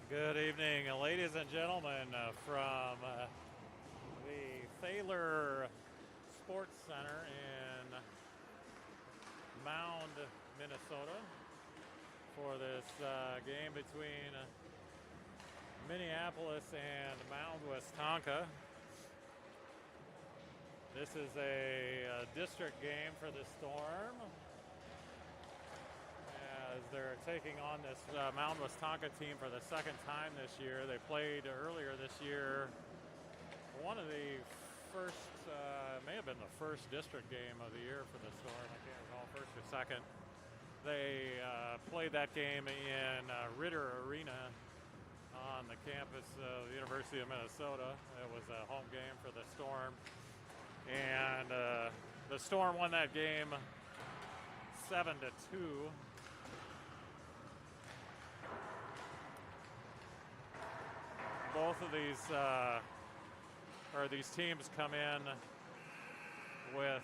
Good evening, ladies and gentlemen, from the Thaler Sports Center in Mound, Minnesota, for this game between Minneapolis and Mound, Westonka. This is a district game for the Storm, as they're taking on this Mound Westonka team for the second time this year. They played earlier this year, one of the first, may have been the first district game of the year for the Storm. I can't recall, first or second. They played that game in Ritter Arena on the campus of the University of Minnesota. It was a home game for the Storm. And the Storm won that game 7-2. Both of these teams come in with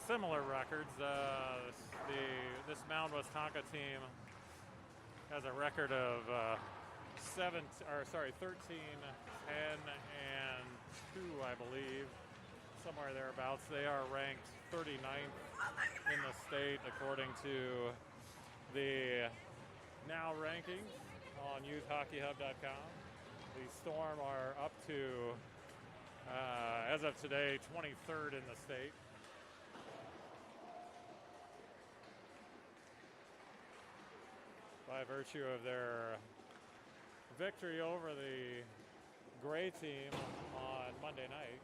similar records. This Mound Westonka team has a record of 13, 10, and 2, I believe, somewhere thereabouts. They are ranked 39th in the state according to the now rankings on youthhockeyhub.com. The Storm are up to, as of today, 23rd in the state. By virtue of their victory over the Gray team on Monday night.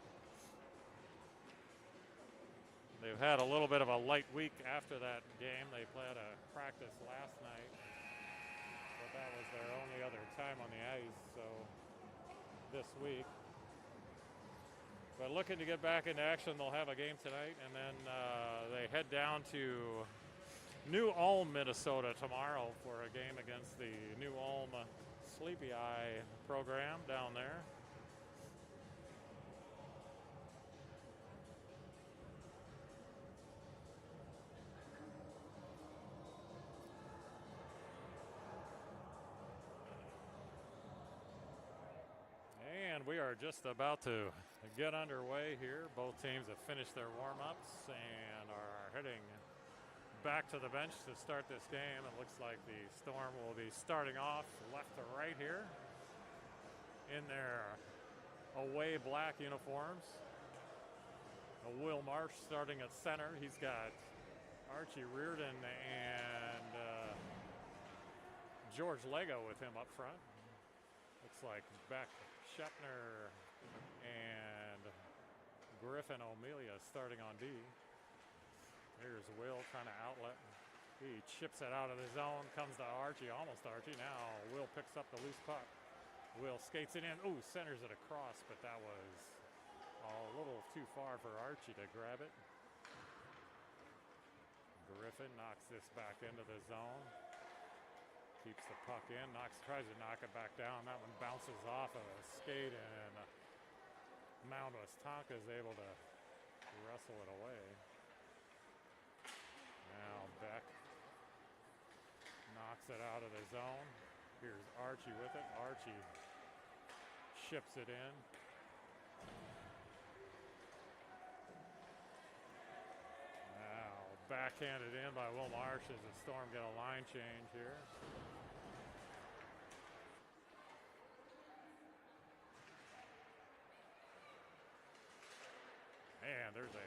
They've had a little bit of a light week after that game. They played a practice last night, but that was their only other time on the ice, so this week. But looking to get back into action, they'll have a game tonight, and then they head down to New Ulm, Minnesota tomorrow for a game against the New Ulm Sleepy Eye program down there. And we are just about to get underway here. Both teams have finished their warm-ups and are heading back to the bench to start this game. It looks like the Storm will be starting off left to right here in their away black uniforms. Will Marsh starting at center. He's got Archie Reardon and George Lego with him up front. Looks like Beck Shepner and Griffin O'Melia starting on D. Here's Will trying to outlet. He chips it out of the zone, comes to Archie, almost Archie. Now Will picks up the loose puck. Will skates it in. Ooh, centers it across, but that was a little too far for Archie to grab it. Griffin knocks this back into the zone. Keeps the puck in, tries to knock it back down. That one bounces off of a skate, and Mound Westonka is able to wrestle it away. Now Beck knocks it out of the zone. Here's Archie with it. Archie ships it in. Now backhanded in by Will Marsh as the Storm get a line change here. And there's a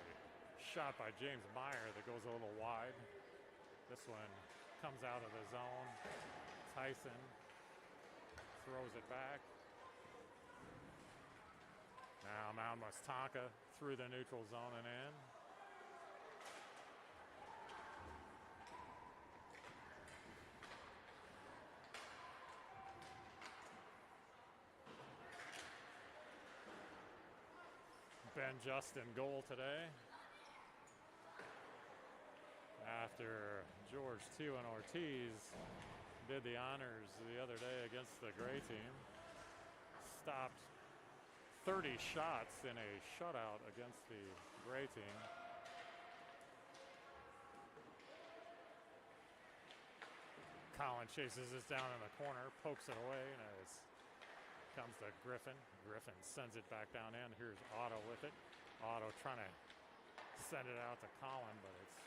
shot by James Meyer that goes a little wide. This one comes out of the zone. Tyson throws it back. Now Mound Westonka through the neutral zone and in. Ben Justin goal today, after George Tew and Ortiz did the honors the other day against the Gray team. Stopped 30 shots in a shutout against the Gray team. Colin chases this down in the corner, pokes it away, and it comes to Griffin. Griffin sends it back down in. Here's Otto with it. Otto trying to send it out to Colin, but it's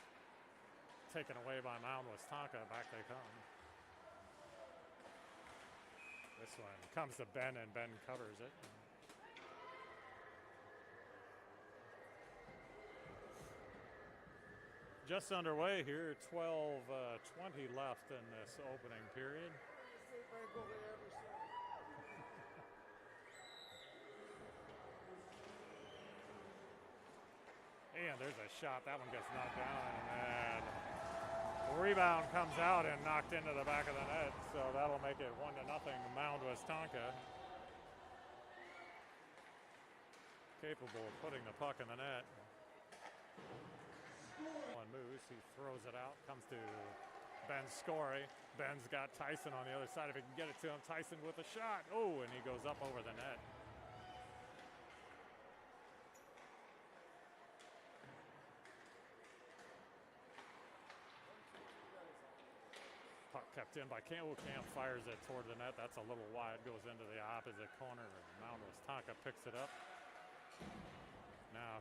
taken away by Mound Westonka. Back they come. This one comes to Ben, and Ben covers it. Just underway here, 12:20 left in this opening period. And there's a shot. That one gets knocked down, and rebound comes out and knocked into the back of the net. So that'll make it 1-0 Mound Westonka. Capable of putting the puck in the net. Moose, he throws it out, comes to Ben Scory. Ben's got Tyson on the other side. If he can get it to him, Tyson with a shot. Oh, and he goes up over the net. Puck kept in by Camp. Camp fires it toward the net. That's a little wide. Goes into the opposite corner. Mound Westonka picks it up. Now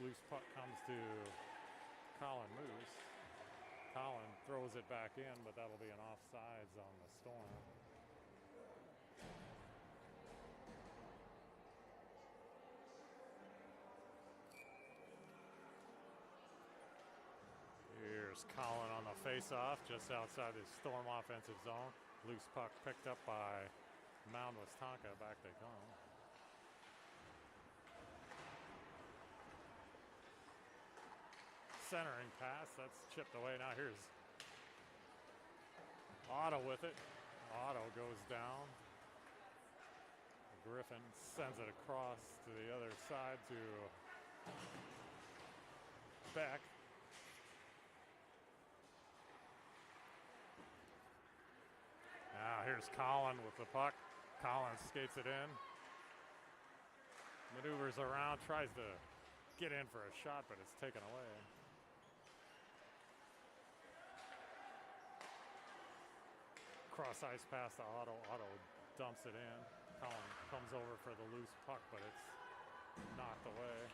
loose puck comes to Colin Moose. Colin throws it back in, but that'll be an offsides on the Storm. Here's Colin on the face-off, just outside the Storm offensive zone. Loose puck picked up by Mound Westonka. Back they come. Centering pass, that's chipped away. Now here's Otto with it. Otto goes down. Griffin sends it across to the other side to Beck. Now here's Colin with the puck. Colin skates it in. Maneuvers around, tries to get in for a shot, but it's taken away. Cross ice pass to Otto. Otto dumps it in. Colin comes over for the loose puck, but it's knocked away.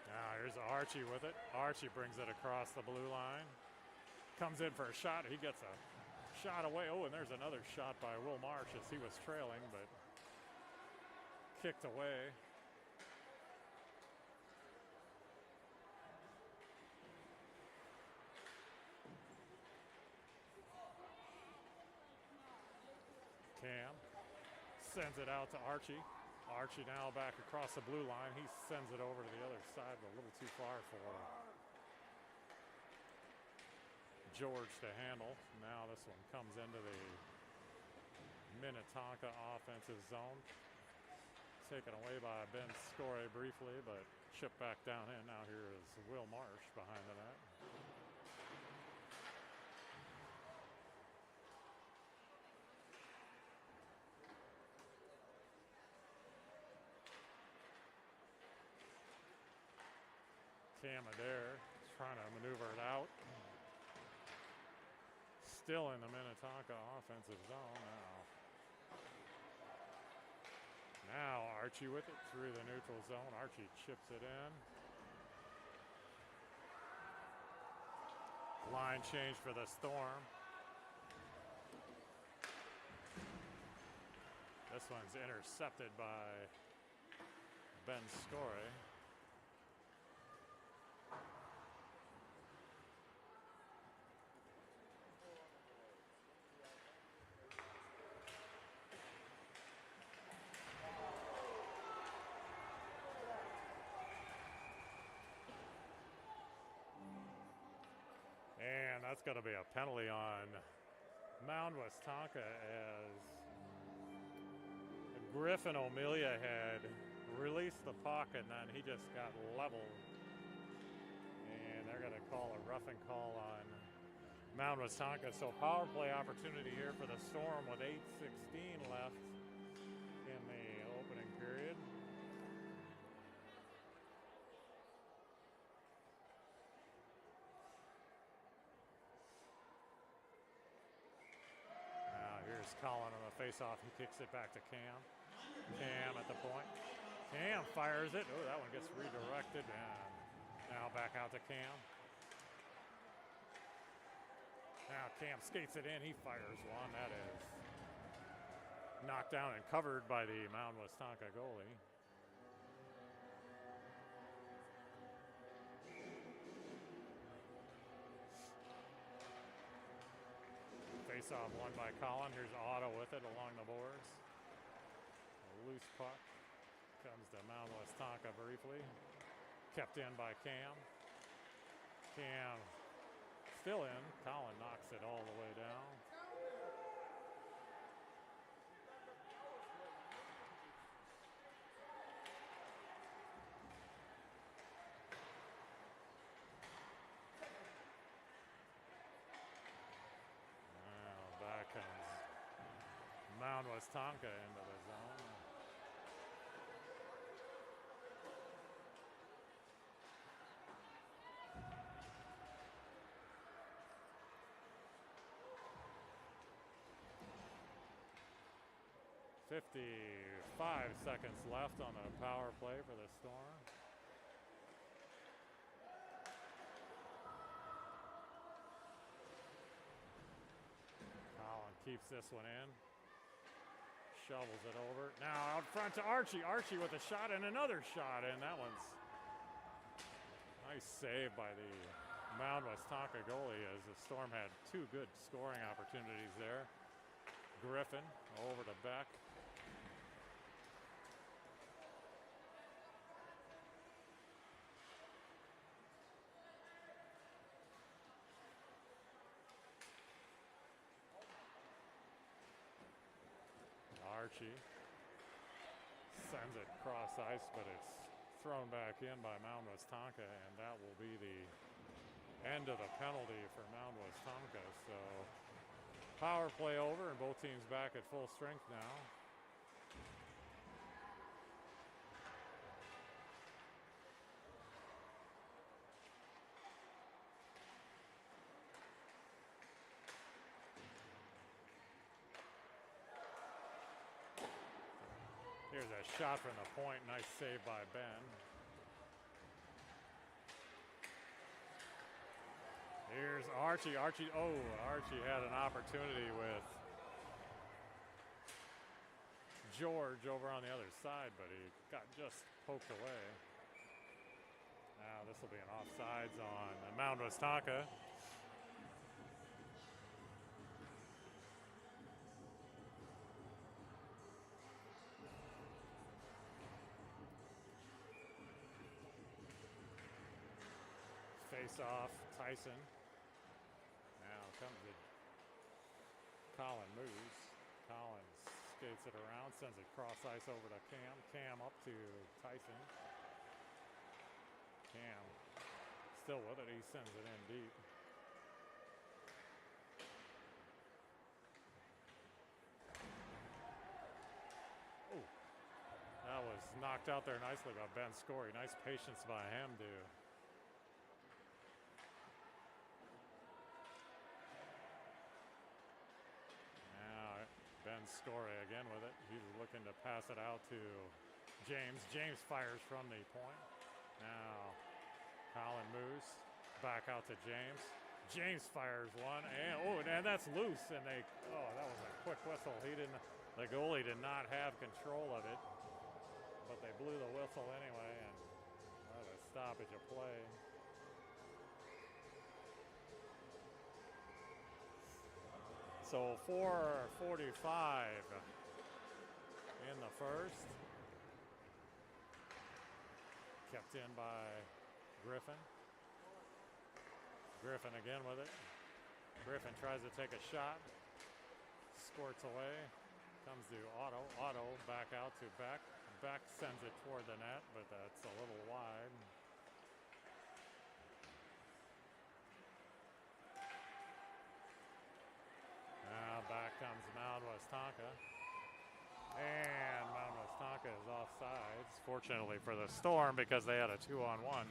Now here's Archie with it. Archie brings it across the blue line. Comes in for a shot. He gets a shot away. Oh, and there's another shot by Will Marsh as he was trailing, but kicked away. Cam sends it out to Archie. Archie now back across the blue line. He sends it over to the other side, but a little too far for George to handle. Now this one comes into the Minnetonka offensive zone. Taken away by Ben Scory briefly, but chipped back down in. Now here is Will Marsh behind the net. Cam Adair trying to maneuver it out. Still in the Minnetonka offensive zone now. Now Archie with it through the neutral zone. Archie chips it in. Line change for the Storm. This one's intercepted by Ben Scory. And that's going to be a penalty on Mound Westonka as Griffin O'Melia had released the puck and then he just got leveled. And they're going to call a roughing call on Mound Westonka. So power play opportunity here for the Storm with 8:16 left in the opening period. Now here's Colin on the face-off. He kicks it back to Cam. Cam at the point. Cam fires it. Oh, that one gets redirected, and now back out to Cam. Now Cam skates it in. He fires one. That is knocked down and covered by the Mound Westonka goalie. Face-off won by Colin. Here's Otto with it along the boards. A loose puck. Comes to Mound Westonka briefly. Kept in by Cam. Cam still in. Colin knocks it all the way down. Now back comes Mound Westonka into the zone. .55 seconds left on the power play for the Storm. Colin keeps this one in. Shovels it over. Now out front to Archie. Archie with a shot and another shot, and that one's nice save by the Mound Westonka goalie, as the Storm had two good scoring opportunities there. Griffin over to Beck. Archie sends it cross ice, but it's thrown back in by Mound Westonka, and that will be the end of the penalty for Mound Westonka. So power play over, and both teams back at full strength now. Here's a shot from the point. Nice save by Ben. Here's Archie. Archie had an opportunity with George over on the other side, but he got just poked away. Now this will be an offsides on Mound Westonka. Face off, Tyson. Now comes it. Colin moves. Colin skates it around, sends it cross ice over to Cam. Cam up to Tyson. Cam still with it. He sends it in deep. Oh, that was knocked out there nicely by Ben Scory. Nice patience by him to Ben Scory again with it. He's looking to pass it out to James. James fires from the point. Now Colin moves back out to James. James fires one, and that's loose. And that was a quick whistle. The goalie did not have control of it, but they blew the whistle anyway, and a stoppage of play. So 4:45 in the first. Kept in by Griffin. Griffin again with it. Griffin tries to take a shot. Squirts away. Comes to Otto. Otto back out to Beck. Beck sends it toward the net, but that's a little wide. unfortunately for the Storm, because they had a 2-on-1.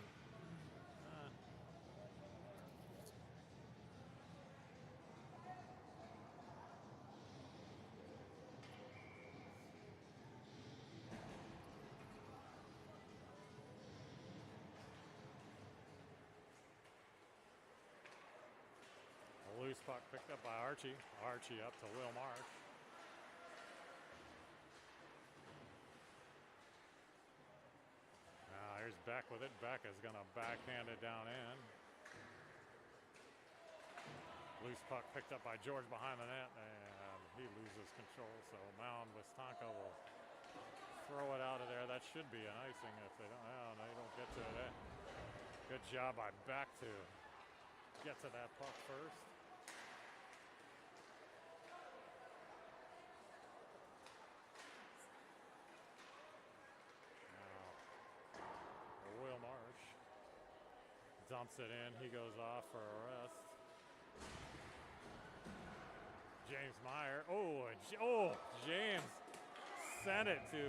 A loose puck picked up by Archie. Archie up to Will Marsh. Here's Beck with it. Beck is going to backhand it down in. Loose puck picked up by George behind the net, and he loses control. So Mound, Westonka will throw it out of there. That should be an icing if they don't. Oh, no, they don't get to it. Good job by Beck to get to that puck first. Will Marsh dumps it in. He goes off for a rest. James Meyer. James sent it to.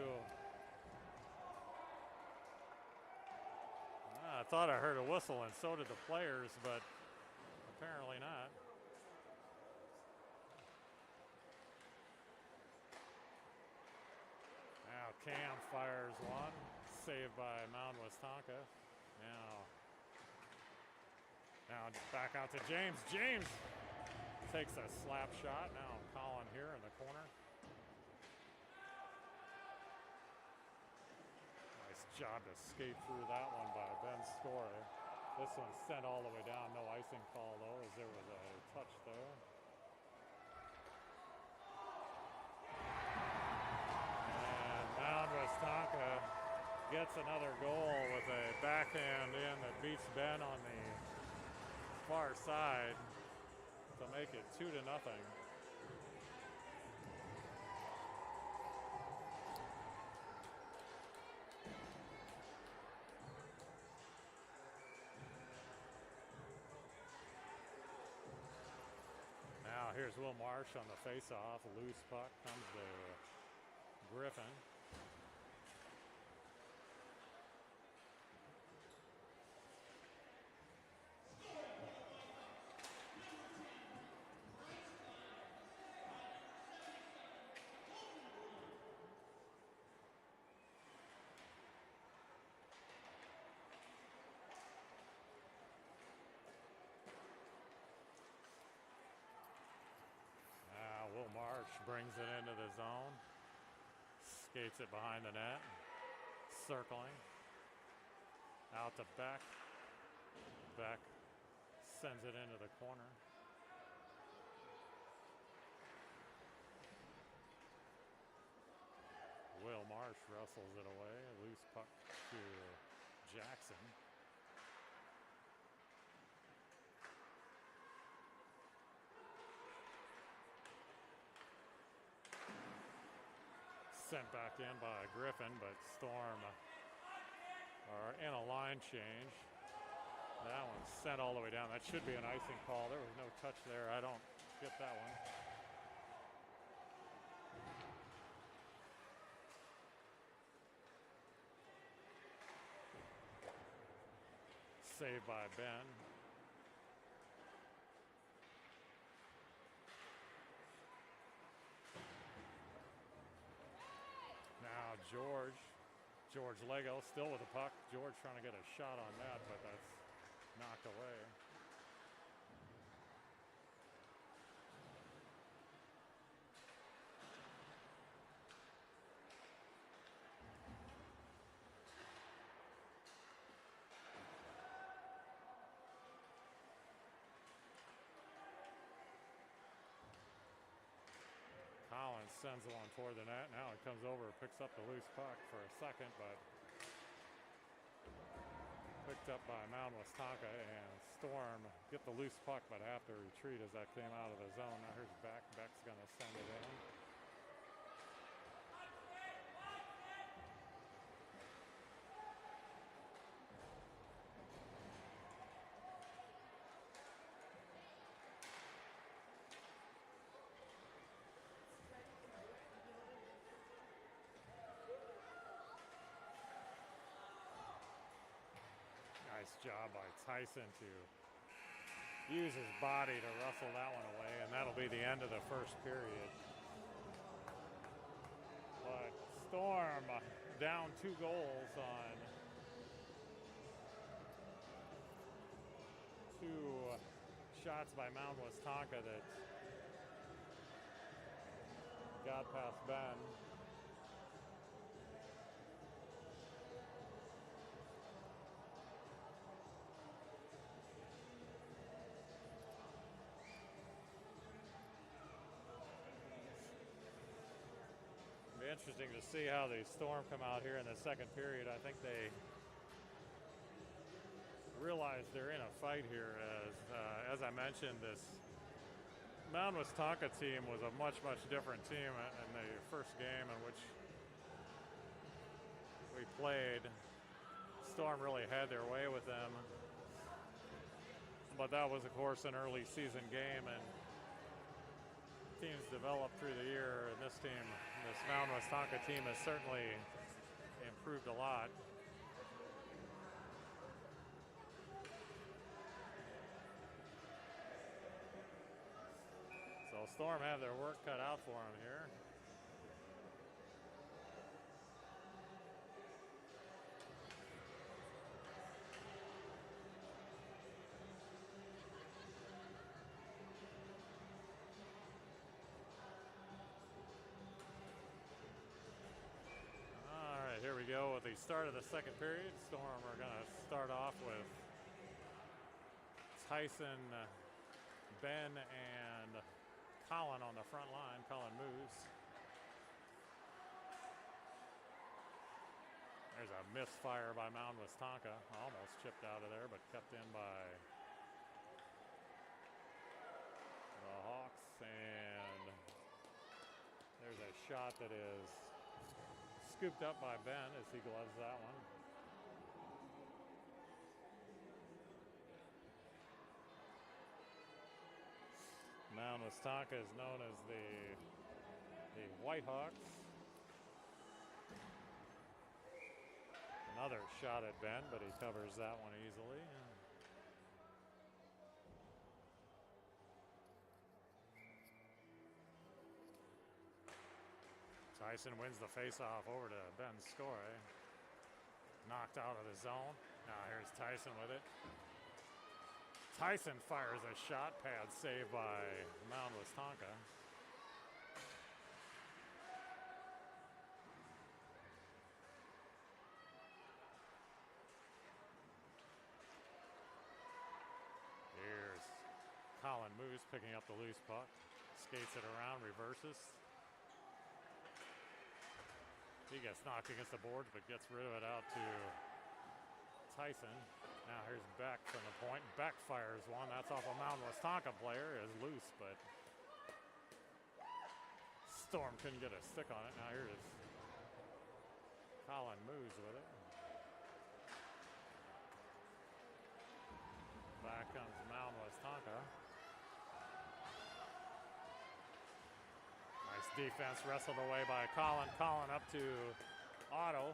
I thought I heard a whistle, and so did the players, but apparently not. Now Cam fires one. Saved by Mound Westonka. Now back out to James. James takes a slap shot. Now Colin here in the corner. Nice job to skate through that one by Ben Story. This one sent all the way down. No icing call though, as there was a touch there. And Mound Westonka gets another goal with a backhand in that beats Ben on the far side to make it 2-0. Now here's Will Marsh on the face-off. Loose puck comes to Griffin. Will Marsh brings it into the zone, skates it behind the net, circling, out to Beck. Beck sends it into the corner. Will Marsh wrestles it away, loose puck to Jackson. Sent back in by Griffin, but Storm are in a line change. That one sent all the way down. That should be an icing call. There was no touch there. I don't get that one. Saved by Ben. George Lego still with the puck. George trying to get a shot on that, but that's knocked away. Collins sends one toward the net. Now it comes over, picks up the loose puck for a second, but picked up by Mound Westonka, and Storm get the loose puck, but have to retreat as that came out of the zone. Now here's Beck. Beck's going to send it in. job by Tyson to use his body to wrestle that one away, and that'll be the end of the first period. But Storm down 2 goals on 2 shots by Mound Westonka that got past Ben. It'll be interesting to see how the Storm come out here in the second period. I think they realize they're in a fight here. As I mentioned, this Mound Westonka team was a much different team in the first game in which we played. Storm really had their way with them, but that was, of course, an early season game, and teams develop through the year. And this Mound Westonka team has certainly improved a lot. So Storm have their work cut out for them here. All right, here we go with the start of the second period. Storm are going to start off with Tyson, Ben, and Colin on the front line. Colin moves. There's a misfire by Mound Westonka. Almost chipped out of there, but kept in by the Hawks. And there's a shot that is scooped up by Ben as he gloves that one. Mound Westonka is known as the Whitehawks. Another shot at Ben, but he covers that one easily. Tyson wins the faceoff over to Ben Score. Knocked out of the zone. Now here's Tyson with it. Tyson fires a shot, pad saved by Mound Westonka. Here's Colin Moose picking up the loose puck. Skates it around, reverses. He gets knocked against the boards, but gets rid of it out to Tyson. Now here's Beck from the point. Beck fires one. That's off a Mound Westonka player. Is loose, but Storm couldn't get a stick on it. Now here's Colin moves with it. Back comes Mound Westonka. Nice defense wrestled away by Colin. Colin up to Otto.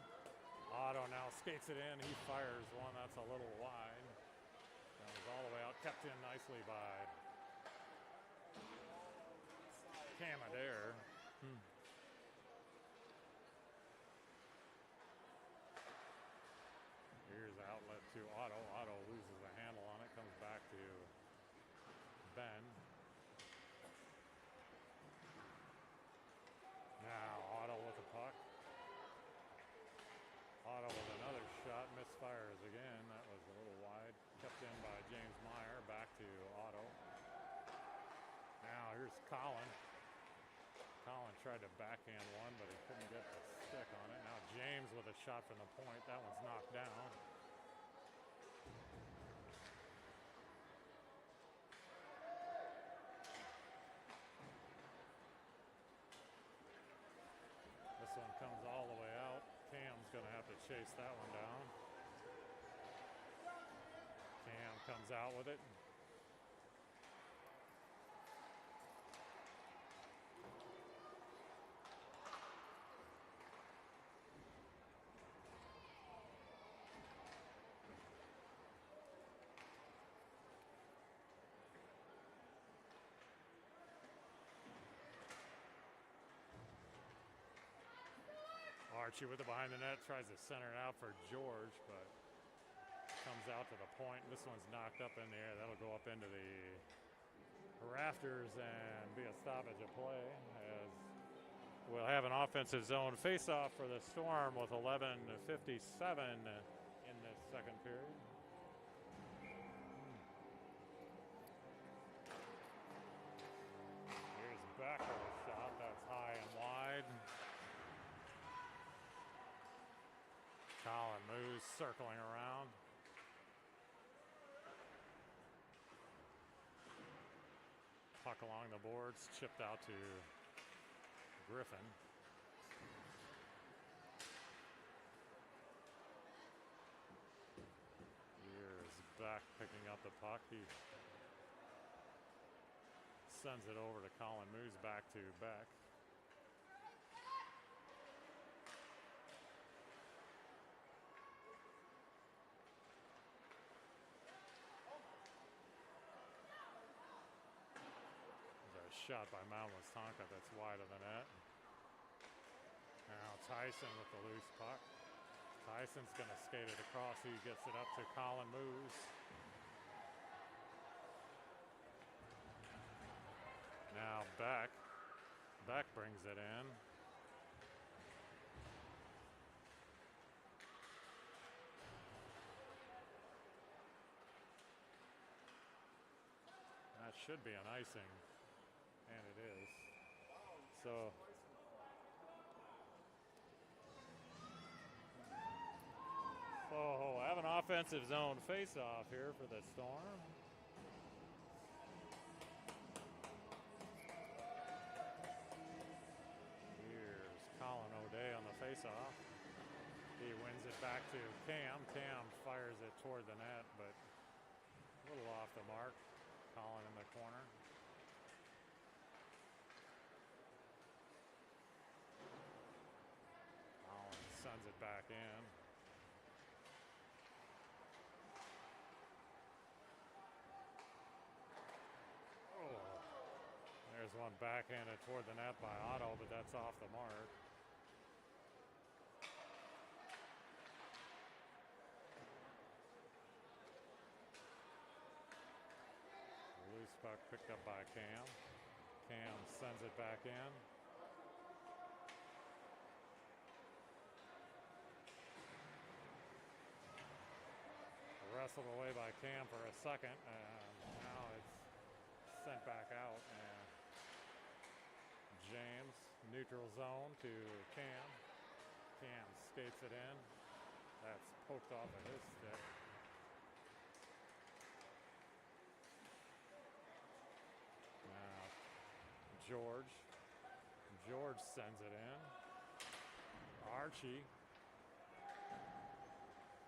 Otto now skates it in. He fires one. That's a little wide. Comes all the way out. Kept in nicely by Cam Adair. Here's the outlet to Otto. Otto loses the handle on it. Comes back to Ben. Now Otto with the puck. Otto with another shot, misfires again. That was a little wide. Kept in by James Meyer. Back to Otto. Now here's Colin. Colin tried to backhand one, but he couldn't get the stick on it. Now James with a shot from the point. That one's knocked down. This one comes all the way out. Cam's going to have to chase that one down. Cam comes out with it. Archie with it behind the net, tries to center it out for George, but comes out to the point. This one's knocked up in the air. That'll go up into the rafters and be a stoppage of play, as we'll have an offensive zone face-off for the Storm with 11:57 in this second period. Here's back of the shot. That's high and wide. Colin moves, circling around. Puck along the boards, chipped out to Griffin. Here's back picking up the puck. He sends it over to Colin, moves back to Beck. Shot by Mound Westonka that's wide of the net. Now Tyson with the loose puck. Tyson's going to skate it across. He gets it up to Colin, moves. Now Beck. Beck brings it in. That should be an icing. And it is. So have an offensive zone face-off here for the Storm. Here's Colin O'Day on the face-off. He wins it back to Cam. Cam fires it toward the net, but a little off the mark. Colin in the corner. Sends it back in. Oh, there's one backhanded toward the net by Otto, but that's off the mark. Loose puck picked up by Cam. Cam sends it back in. Wrestled away by Cam for a second, and now it's sent back out. And James, neutral zone to Cam. Cam skates it in. That's poked off of his stick. Now George. George sends it in. Archie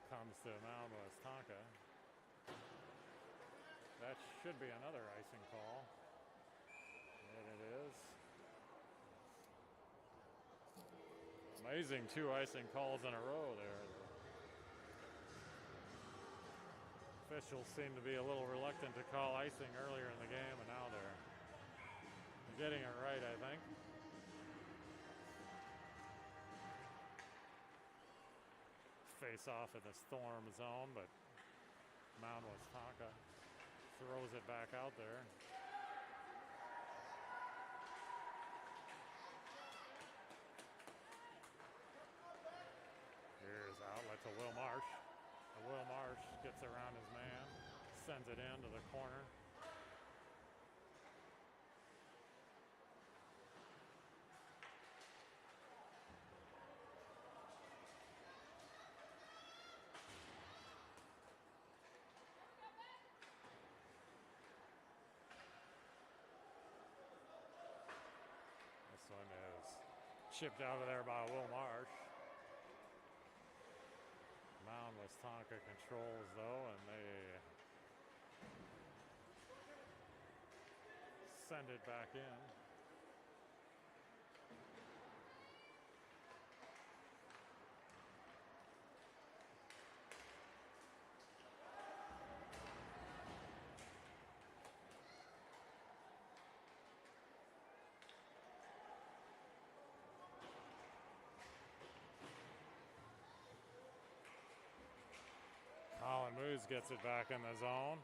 comes to Mound Westonka. That should be another icing call. And it is. Amazing, 2 icing calls in a row there. Officials seem to be a little reluctant to call icing earlier in the game, and now they're getting it right, I think. Face off in the Storm zone, but Mound Westonka throws it back out there. Here's outlet to Will Marsh. Will Marsh gets around his man, sends it into the corner. This one is chipped out of there by Will Marsh. Mound Westonka controls though, and they send it back in. Moose gets it back in the zone.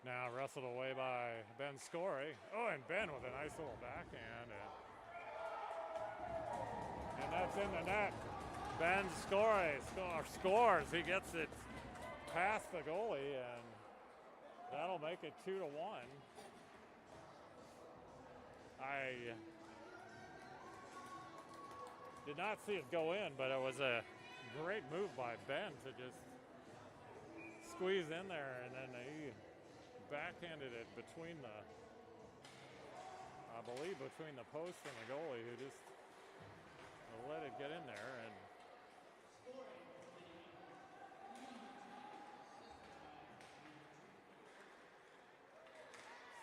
Now wrestled away by Ben Scorey. Oh, and Ben with a nice little backhand. And that's in the net. Ben Scorey scores. He gets it past the goalie, and that'll make it 2-1. I did not see it go in, but it was a great move by Ben to just squeeze in there, and then he backhanded it between the, I believe, between the post and the goalie, who just let it get in there. And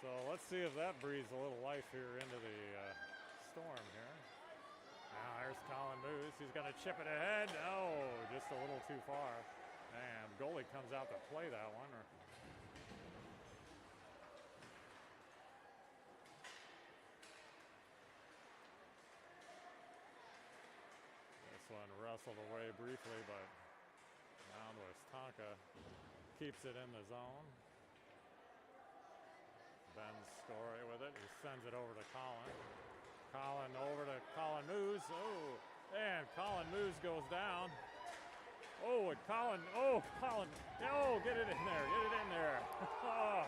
so let's see if that breathes a little life here into the Storm here. Now there's Colin Moose. He's going to chip it ahead. No, just a little too far. And goalie comes out to play that one. This one wrestled away briefly, but Mound Westonka keeps it in the zone. Ben Scorey with it. He sends it over to Colin. Colin over to Colin Moose. Oh, and Colin Moose goes down. Oh, and Colin. Oh, Colin. Oh, get it in there. Get it in there. Oh.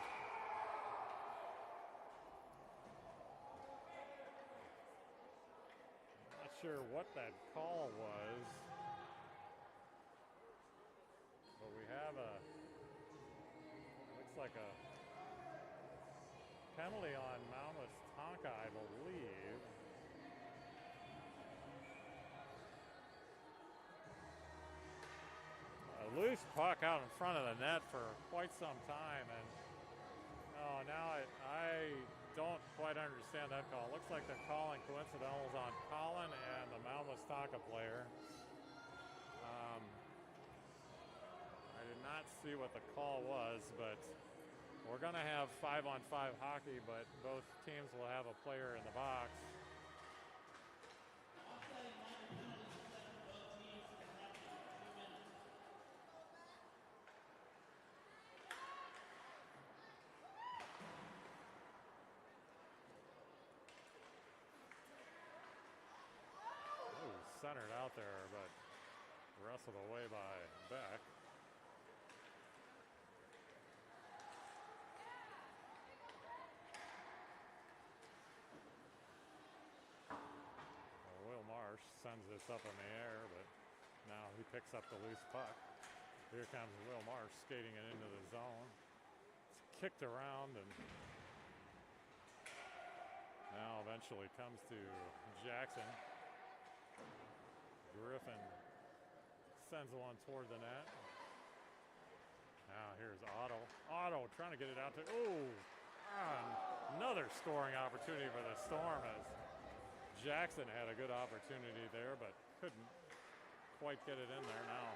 Not sure what that call was, but we have a, looks like a penalty on Mound Westonka, I believe. A loose puck out in front of the net for quite some time, and now I don't quite understand that call. Looks like they're calling coincidentals on Colin and the Mound Westonka player. I did not see what the call was, but we're going to have 5-on-5 hockey, but both teams will have a player in the box. Ooh, centered out there, but wrestled away by Beck. Sends this up in the air, but now he picks up the loose puck. Here comes Will Marsh skating it into the zone. It's kicked around, and now eventually comes to Jackson. Griffin sends one toward the net. Now here's Otto. Otto trying to get it out to, another scoring opportunity for the Storm, as Jackson had a good opportunity there, but couldn't quite get it in there now.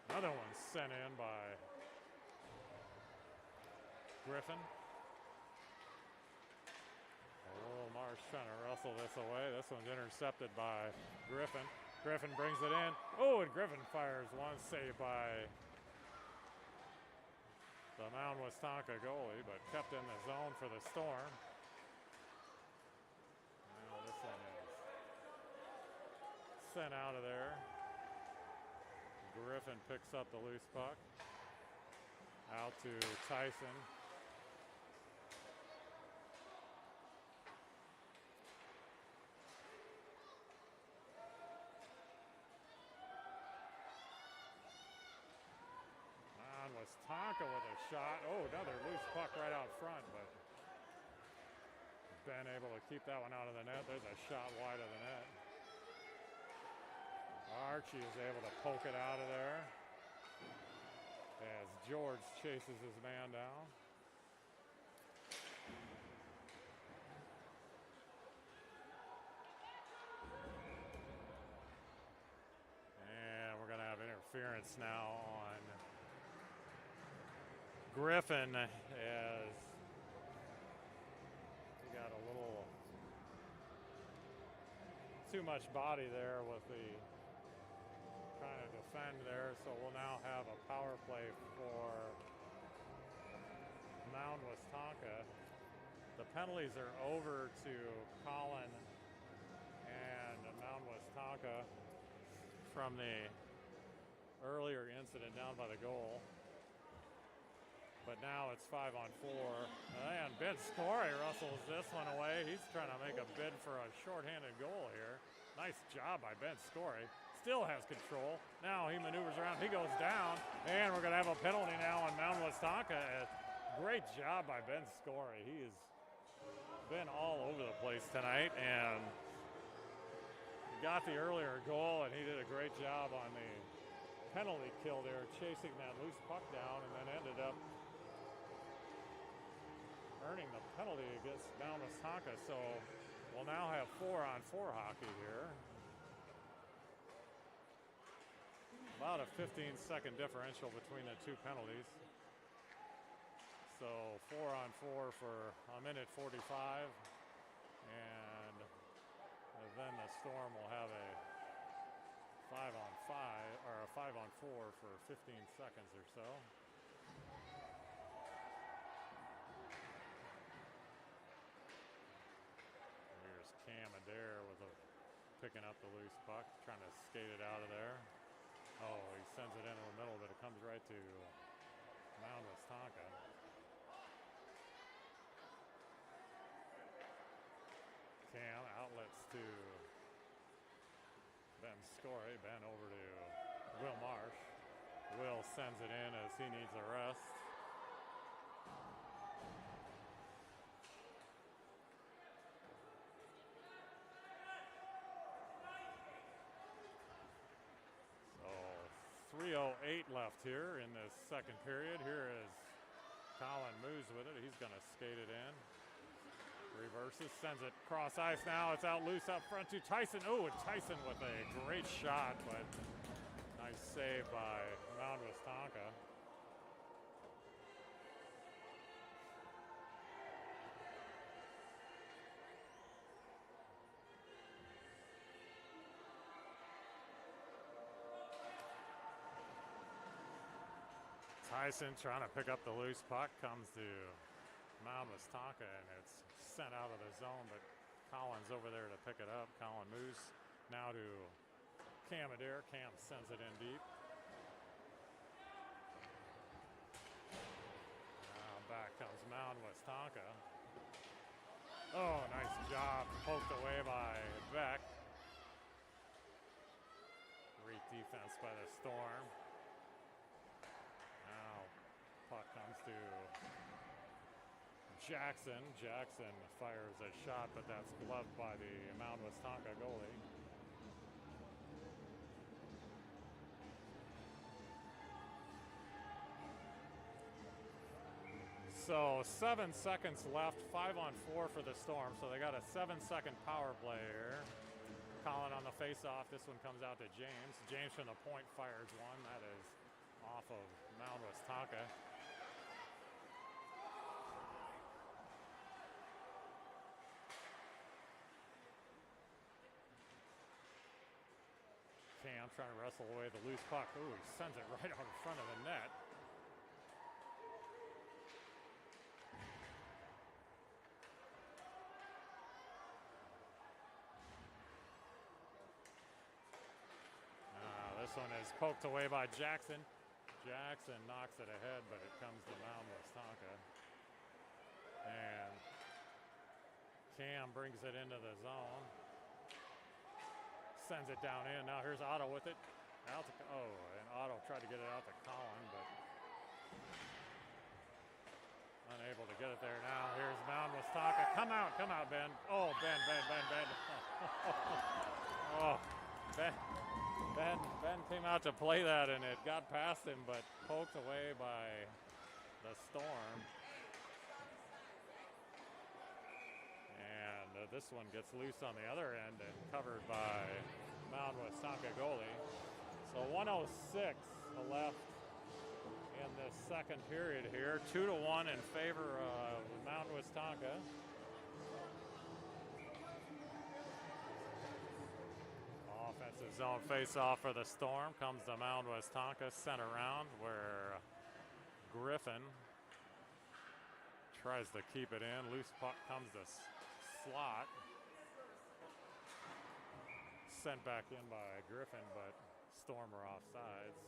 Another one sent in by Griffin. Will Marsh trying to wrestle this away. This one's intercepted by Griffin. Griffin brings it in. Oh, and Griffin fires one, saved by the Mound Westonka goalie, but kept in the zone for the Storm. Now this one is sent out of there. Griffin picks up the loose puck. Out to Tyson. Westonka with a shot. Oh, another loose puck right out front, but Ben able to keep that one out of the net. There's a shot wide of the net. Archie is able to poke it out of there as George chases his man down. And we're going to have interference now on Griffin, as he got a little, too much body there with the trying to defend there, so we'll now have a power play for Mound Westonka. The penalties are over to Colin and Mound Westonka from the earlier incident down by the goal. But now it's 5-on-4. And Ben Scory wrestles this one away. He's trying to make a bid for a shorthanded goal here. Nice job by Ben Scory. Still has control. Now he maneuvers around. He goes down. And we're going to have a penalty now on Mound Westonka. Great job by Ben Scory. He has been all over the place tonight. And he got the earlier goal, and he did a great job on the penalty kill there, chasing that loose puck down, and then ended up earning the penalty against Mound Westonka. So we'll now have 4-on-4 hockey here. About a 15-second differential between the two penalties. So 4-on-4 for a minute 45, and then the Storm will have a 5-on-5 or a 5-on-4 for 15 seconds or so. Here's Cam Adair with picking up the loose puck, trying to skate it out of there. Oh, he sends it into the middle, but it comes right to Mound Westonka. Cam outlets to Ben Scory. Ben over to Will Marsh. Will sends it in as he needs a rest. So 3:08 left here in this second period. Here is Colin moves with it. He's going to skate it in. Reverses, sends it cross ice now. It's out loose up front to Tyson. Oh, and Tyson with a great shot, but nice save by Mound Westonka. Tyson trying to pick up the loose puck, comes to Mound Westonka, and it's sent out of the zone, but Colin's over there to pick it up. Colin moves now to Cam Adair. Cam sends it in deep. Now back comes Mound Westonka. Oh, nice job. Poked away by Beck. Great defense by the Storm. Now puck comes to Jackson. Jackson fires a shot, but that's gloved by the Mound Westonka goalie. So 7 seconds left, 5-on-4 for the Storm. So they got a 7-second power play here. Colin on the face-off. This one comes out to James. James from the point fires one. That is off of Mound Westonka. Cam trying to wrestle away the loose puck. Ooh, he sends it right out in front of the net. This one is poked away by Jackson. Jackson knocks it ahead, but it comes to Mound Westonka. And Cam brings it into the zone. Sends it down in. Now here's Otto with it. Out to, and Otto tried to get it out to Colin, but unable to get it there. Now here's Mound Westonka. Come out, Ben. Oh, Ben. Oh, Ben came out to play that, and it got past him, but poked away by the Storm. And this one gets loose on the other end and covered by Mound Westonka goalie. So 1:06 left in this second period here. 2-1 in favor of Mound Westonka. Offensive zone face-off for the Storm. Comes to Mound Westonka, sent around where Griffin tries to keep it in. Loose puck comes to slot. Sent back in by Griffin, but Storm are offsides.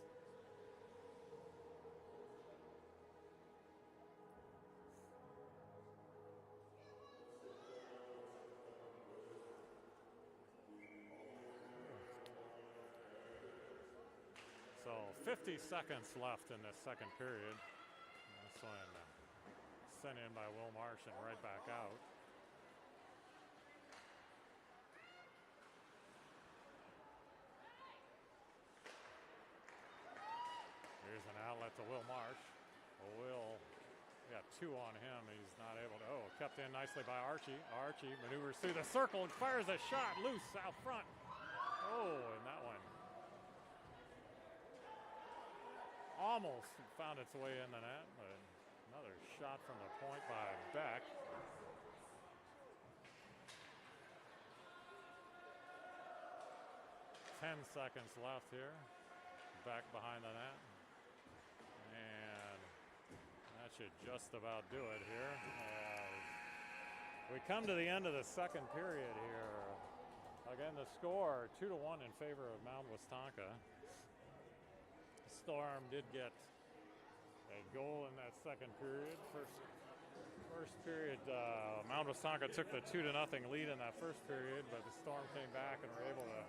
So 50 seconds left in this second period. This one sent in by Will Marsh and right back out. Here's an outlet to Will Marsh. Will got two on him. He's not able to. Oh, kept in nicely by Archie. Archie maneuvers through the circle and fires a shot loose out front. Oh, and that one almost found its way in the net, but another shot from the point by Beck. Ten seconds left here. Beck behind the net. And that should just about do it here. As we come to the end of the second period here. Again, the score 2-1 in favor of Mound Westonka. Storm did get a goal in that second period. First period, Mound Westonka took the 2-0 lead in that first period, but the Storm came back and were able to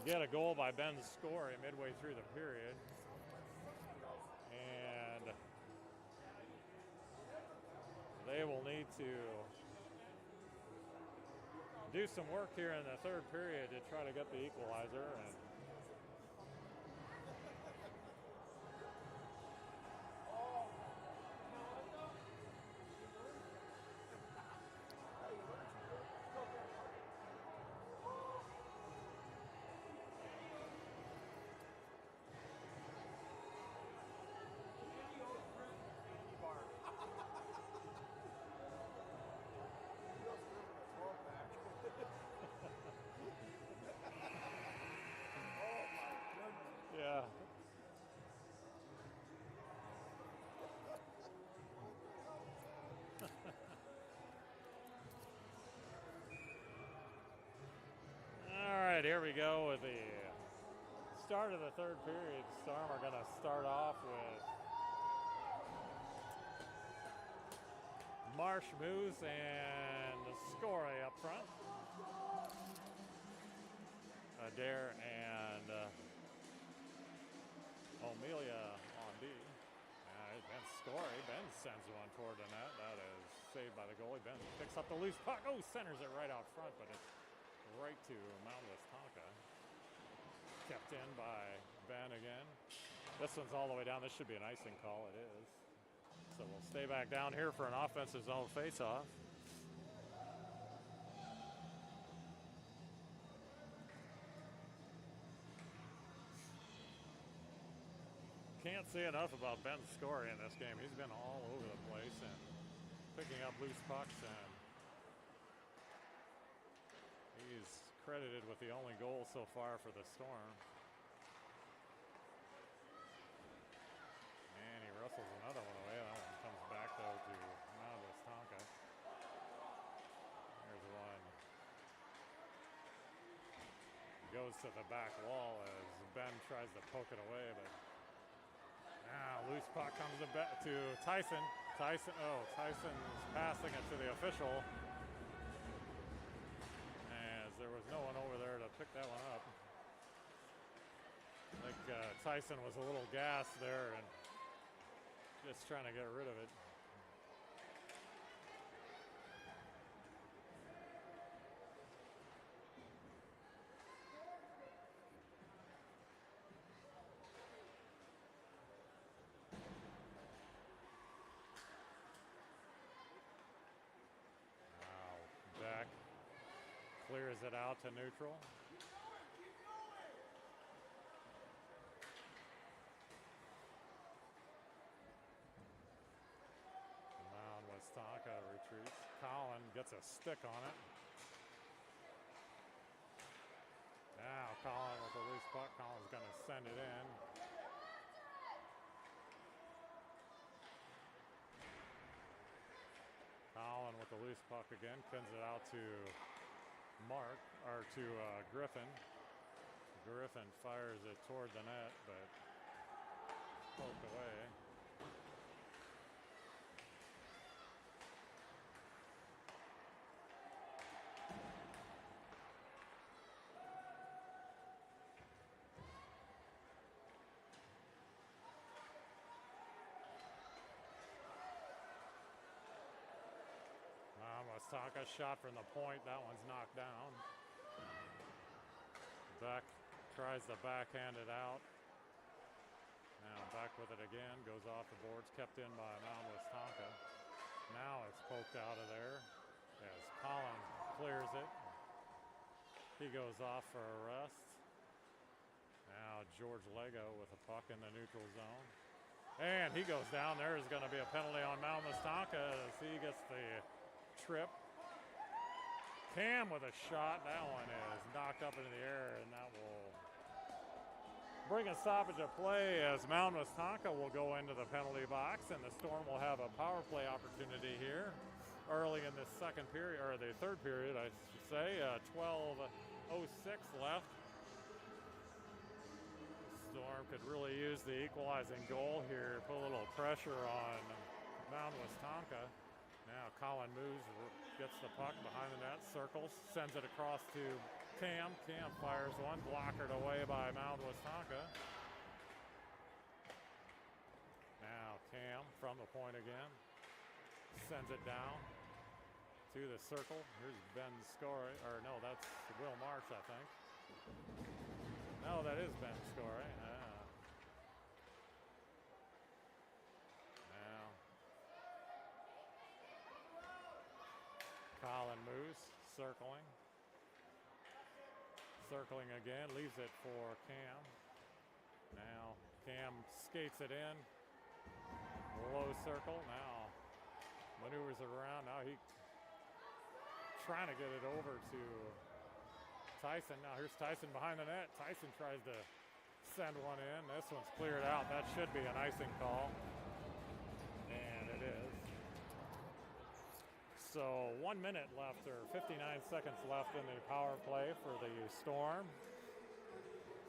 get a goal by Ben Scory midway through the period. And they will need to do some work here in the third period to try to get the equalizer. And yeah. All right, here we go with the start of the third period. Storm are going to start off with Marsh, Moose, and Scory up front. Adair and O'Melia on D. Ben Scory. Ben sends one toward the net. That is saved by the goalie. Ben picks up the loose puck. Oh, centers it right out front, but it's right to Mound Westonka. Kept in by Ben again. This one's all the way down. This should be an icing call. It is. So we'll stay back down here for an offensive zone face-off. Can't say enough about Ben Scory in this game. He's been all over the place and picking up loose pucks, and he's credited with the only goal so far for the Storm. And he wrestles another one away. That one comes back though to Mound Westonka. There's one. Goes to the back wall as Ben tries to poke it away, but now loose puck comes to Tyson. Tyson's passing it to the official, as there was no one over there to pick that one up. I think Tyson was a little gassed there and just trying to get rid of it. Clears it out to neutral. Mound Westonka retreats. Collin gets a stick on it. Now a loose puck. Collins going to send it in. Collin with the loose puck again, pins it out to Griffin. Griffin fires it toward the net, but poked away. Westonka shot from the point. That one's knocked down. Beck tries to backhand it out. Now Beck with it again. Goes off the boards. Kept in by Mound Westonka. Now it's poked out of there as Collin clears it. He goes off for a rest. Now George Lego with a puck in the neutral zone. And he goes down. There's going to be a penalty on Mound Westonka as he gets the trip. Cam with a shot. That one is knocked up into the air, and that will bring a stoppage of play as Mound Westonka will go into the penalty box, and the Storm will have a power play opportunity here early in this second period, or the third period, I should say. 12:06 left. Storm could really use the equalizing goal here, put a little pressure on Mound Westonka. Now Collin moves, gets the puck behind the net, circles, sends it across to Cam. Cam fires one, blockered away by Mound Westonka. Now Cam from the point again, sends it down to the circle. Here's Ben Scory, or no, that's Will Marsh, I think. No, that is Ben Scory. Collin moves, circling. Circling again, leaves it for Cam. Now Cam skates it in. Low circle, now maneuvers it around. Now he trying to get it over to Tyson. Now here's Tyson behind the net. Tyson tries to send one in. This one's cleared out. That should be an icing call. And it is. So 1 minute left, or 59 seconds left in the power play for the Storm.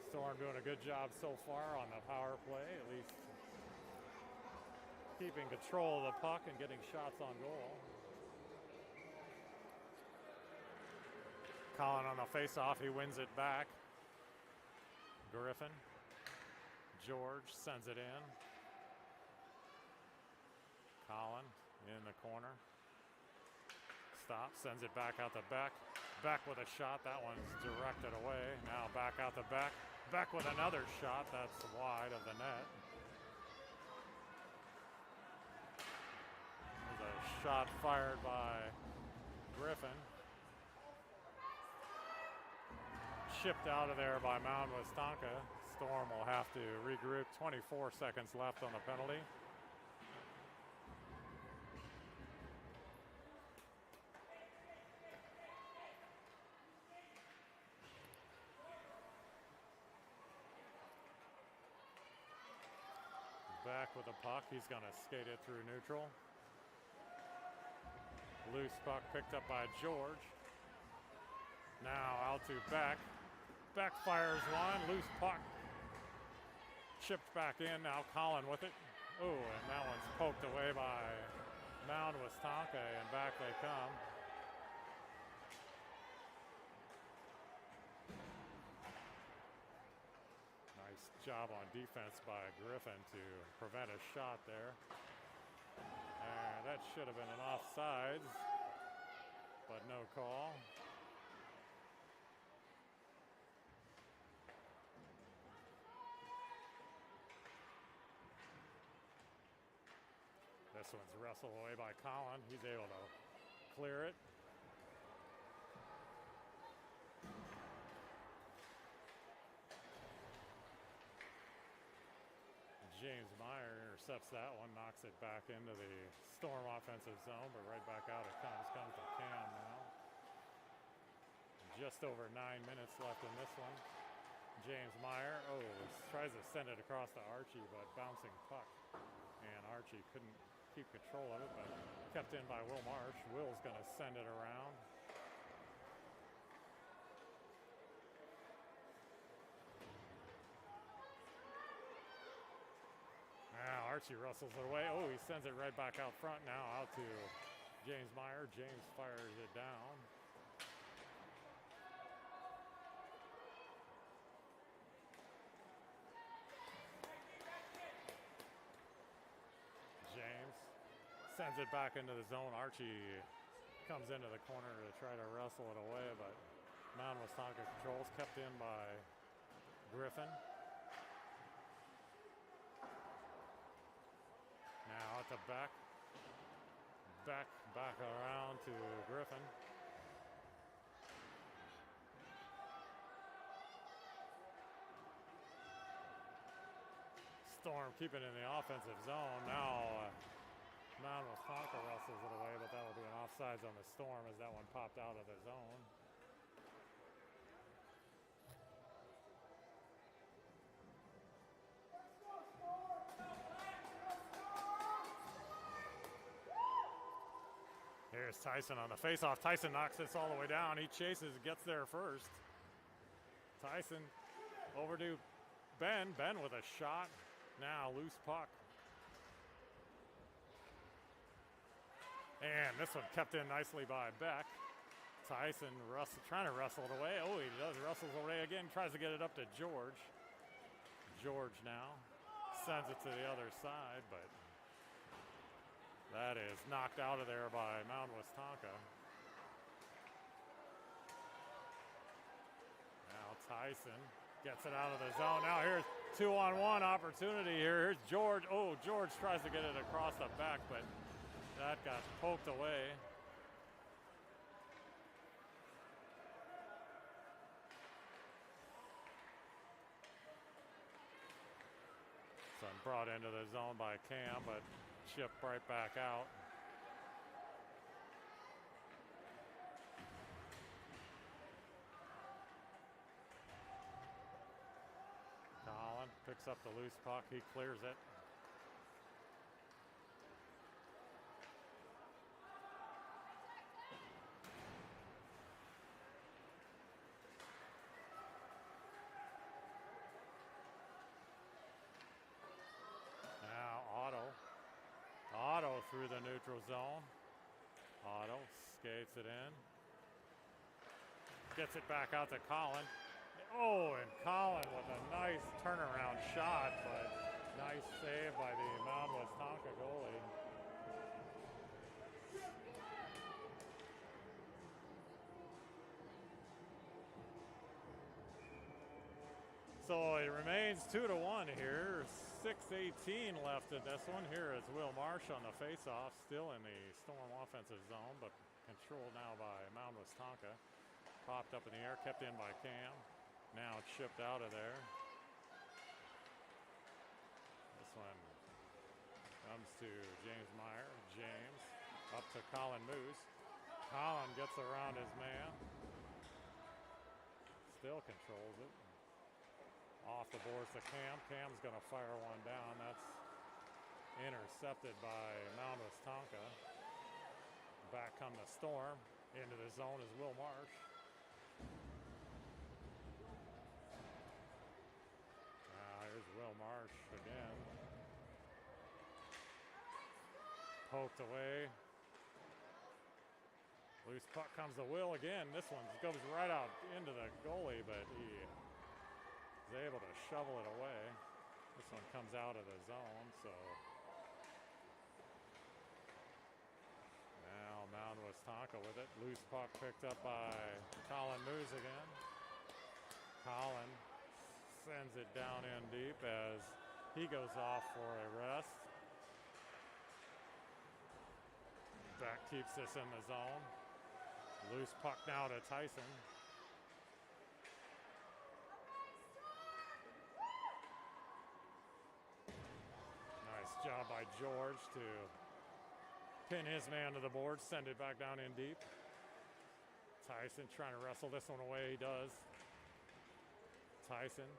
Storm doing a good job so far on the power play, at least keeping control of the puck and getting shots on goal. Collin on the face-off, he wins it back. Griffin. George sends it in. Collin in the corner. Stop, sends it back out to Beck. Beck with a shot, that one's directed away. Now back out to Beck. Beck with another shot, that's wide of the net. There's a shot fired by Griffin. Chipped out of there by Mound Westonka. Storm will have to regroup. 24 seconds left on the penalty. Back with the puck, he's going to skate it through neutral. Loose puck picked up by George. Now out to Beck. Beck fires one, loose puck. Chipped back in, now Collin with it. Oh, and that one's poked away by Mound Westonka, and back they come. Job on defense by Griffin to prevent a shot there. And that should have been an offsides, but no call. This one's wrestled away by Collin. He's able to clear it. James Meyer intercepts that one, knocks it back into the Storm offensive zone, but right back out it comes to Cam now. Just over 9 minutes left in this one. James Meyer. Oh, tries to send it across to Archie, but bouncing puck. And Archie couldn't keep control of it, but kept in by Will Marsh. Will's going to send it around. Now Archie wrestles it away. Oh, he sends it right back out front now, out to James Meyer. James fires it down. James sends it back into the zone. Archie comes into the corner to try to wrestle it away, but Mound Westonka controls, kept in by Griffin. Now at the back around to Griffin. Storm keeping in the offensive zone. Now Mound Westonka wrestles it away, but that'll be an offsides on the Storm as that one popped out of the zone. Here's Tyson on the faceoff. Tyson knocks this all the way down. He chases, gets there first. Tyson over to Ben. Ben with a shot. Now loose puck. And this one kept in nicely by Beck. Tyson trying to wrestle it away. Oh, he does wrestle it away again. Tries to get it up to George. George now sends it to the other side, but that is knocked out of there by Mound Westonka. Now Tyson gets it out of the zone. Now here's 2-on-1 opportunity here. Here's George. Oh, George tries to get it across the back, but that got poked away. Son brought into the zone by Cam, but chipped right back out. Colin picks up the loose puck. He clears it. Otto through the neutral zone. Otto skates it in. Gets it back out to Colin. Oh, and Colin with a nice turnaround shot, but nice save by the Mound Westonka goalie. So it remains 2-1 here. 6:18 left in this one. Here is Will Marsh on the faceoff, still in the Storm offensive zone, but controlled now by Mound Westonka. Popped up in the air, kept in by Cam. Now it's shipped out of there. This one comes to James Meyer. James up to Colin Moose. Colin gets around his man. Still controls it. Off the boards to Cam. Cam's going to fire one down. That's intercepted by Mound Westonka. Back come the Storm. Into the zone is Will Marsh. Here's Will Marsh again. Poked away. Loose puck comes to Will again. This one goes right out into the goalie, but he is able to shovel it away. This one comes out of the zone, so now Mound Westonka with it. Loose puck picked up by Colin Moose again. Colin sends it down in deep as he goes off for a rest. Beck keeps this in the zone. Loose puck now to Tyson. Nice job by George to pin his man to the board, send it back down in deep. Tyson trying to wrestle this one away, he does. Tyson.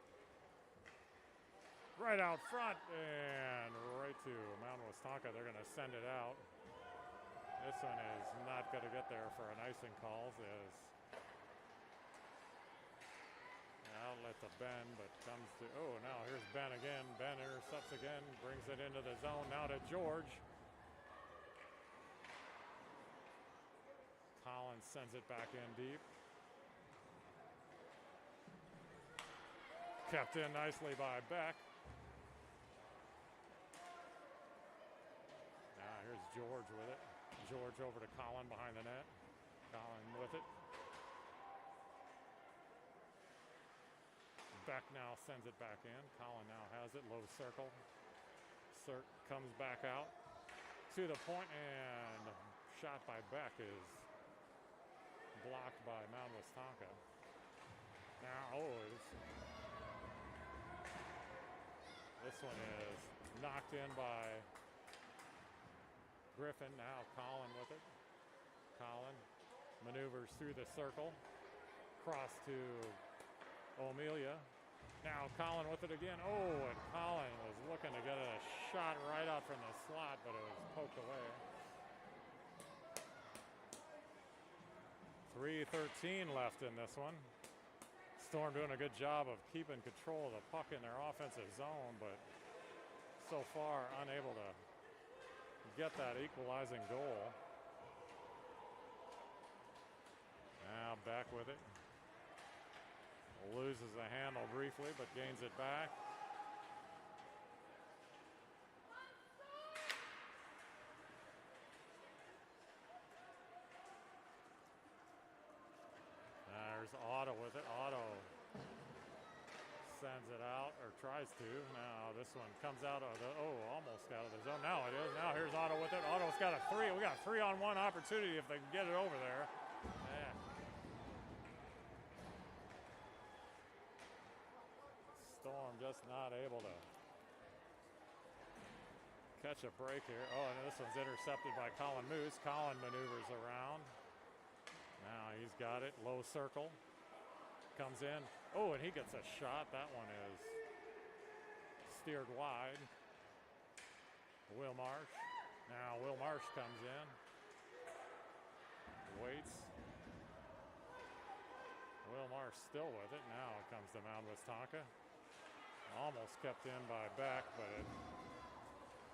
Right out front and right to Mound Westonka. They're going to send it out. This one is not going to get there for an icing call. Outlet to Ben, but comes to, oh, now here's Ben again. Ben intercepts again, brings it into the zone. Now to George. Collins sends it back in deep. Kept in nicely by Beck. Now here's George with it. George over to Colin behind the net. Colin with it. Beck now sends it back in. Colin now has it, low circle. Cirque comes back out to the point, and shot by Beck is blocked by Mound Westonka. Now, this one is knocked in by Griffin. Now Colin with it. Colin maneuvers through the circle. Cross to O'Melia. Now Colin with it again. Oh, and Colin was looking to get a shot right out from the slot, but it was poked away. 3:13 left in this one. Storm doing a good job of keeping control of the puck in their offensive zone, but so far unable to get that equalizing goal. Now Beck with it. Loses the handle briefly, but gains it back. There's Otto with it. Otto sends it out, or tries to. Now this one comes out of the, almost out of the zone. Now it is. Now here's Otto with it. Otto's got a three. We got a 3-on-1 opportunity if they can get it over there. Yeah. Storm just not able to catch a break here. Oh, and this one's intercepted by Colin Moose. Colin maneuvers around. Now he's got it. Low circle. Comes in. Oh, and he gets a shot. That one is steered wide. Will Marsh. Now Will Marsh comes in. Waits. Will Marsh still with it. Now it comes to Mound Westonka. Almost kept in by Beck, but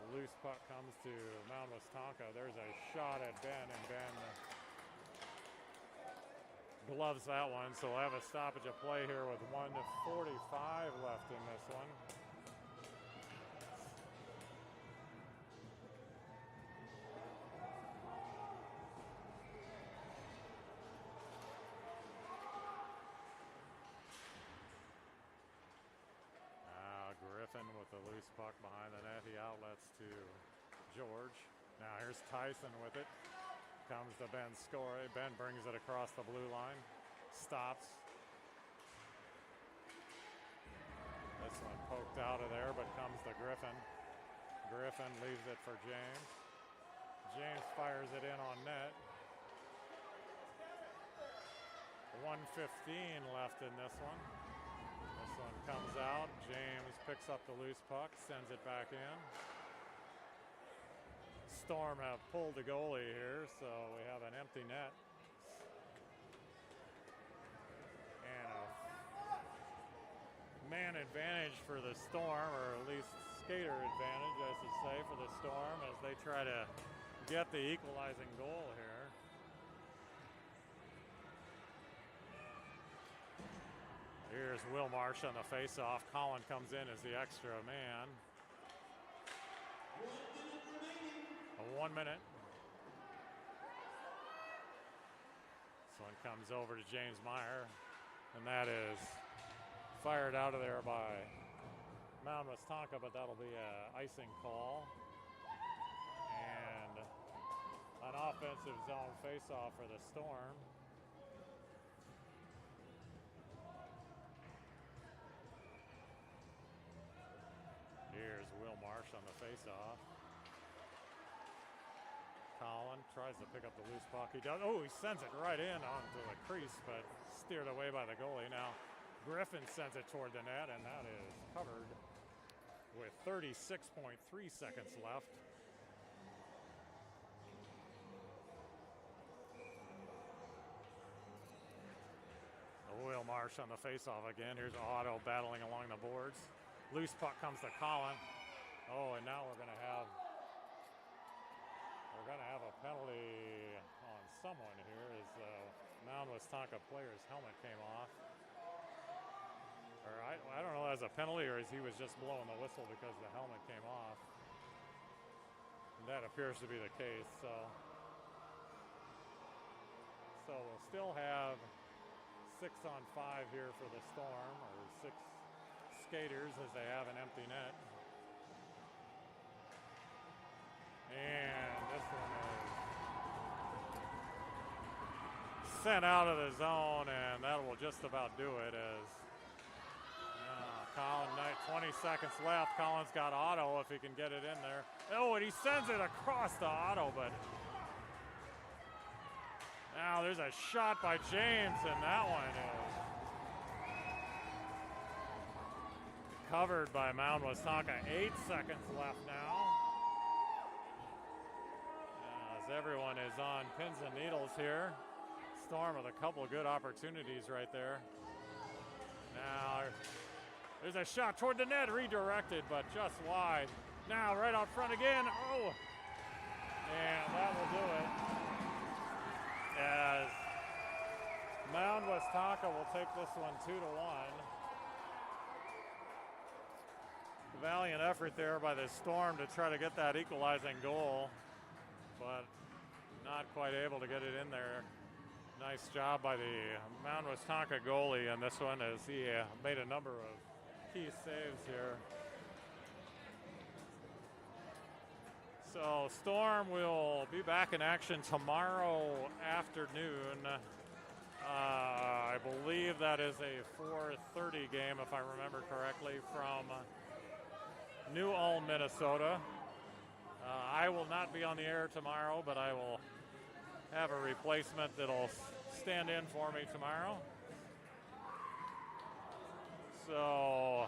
the loose puck comes to Mound Westonka. There's a shot at Ben, and Ben gloves that one, so we'll have a stoppage of play here with 1:45 left in this one. Griffin with the loose puck behind the net. He outlets to George. Now here's Tyson with it. Comes to Ben Scory. Ben brings it across the blue line. Stops. This one poked out of there, but comes to Griffin. Griffin leaves it for James. James fires it in on net. 1:15 left in this one. This one comes out. James picks up the loose puck, sends it back in. Storm have pulled the goalie here, so we have an empty net. And a man advantage for the Storm, or at least skater advantage, I should say, for the Storm as they try to get the equalizing goal here. Here's Will Marsh on the face-off. Colin comes in as the extra man. 1 minute. This one comes over to James Meyer, and that is fired out of there by Mound Westonka, but that'll be an icing call. And an offensive zone face-off for the Storm. Here's Will Marsh on the face-off. Colin tries to pick up the loose puck. He does. Oh, he sends it right in onto the crease, but steered away by the goalie. Now Griffin sends it toward the net, and that is covered with 36.3 seconds left. Will Marsh on the faceoff again. Here's Otto battling along the boards. Loose puck comes to Collin. Oh, and now we're going to have a penalty on someone here as the Mound Westonka player's helmet came off. Or I don't know if that's a penalty or as he was just blowing the whistle because the helmet came off. And that appears to be the case. So we'll still have 6-on-5 here for the Storm, or 6 skaters as they have an empty net. And this one is sent out of the zone, and that will just about do it as Colin Knight, 20 seconds left. Colin's got Otto if he can get it in there. Oh, and he sends it across to Otto, but now there's a shot by James, and that one is covered by Mound Westonka. 8 seconds left now. As everyone is on pins and needles here. Storm with a couple of good opportunities right there. Now there's a shot toward the net, redirected, but just wide. Now right out front again. Oh, and that will do it. As Mound Westonka will take this one 2-1. Valiant effort there by the Storm to try to get that equalizing goal, but not quite able to get it in there. Nice job by the Mound Westonka goalie on this one as he made a number of key saves here. So Storm will be back in action tomorrow afternoon. I believe that is a 4:30 game, if I remember correctly, from New Ulm, Minnesota. I will not be on the air tomorrow, but I will have a replacement that'll stand in for me tomorrow. So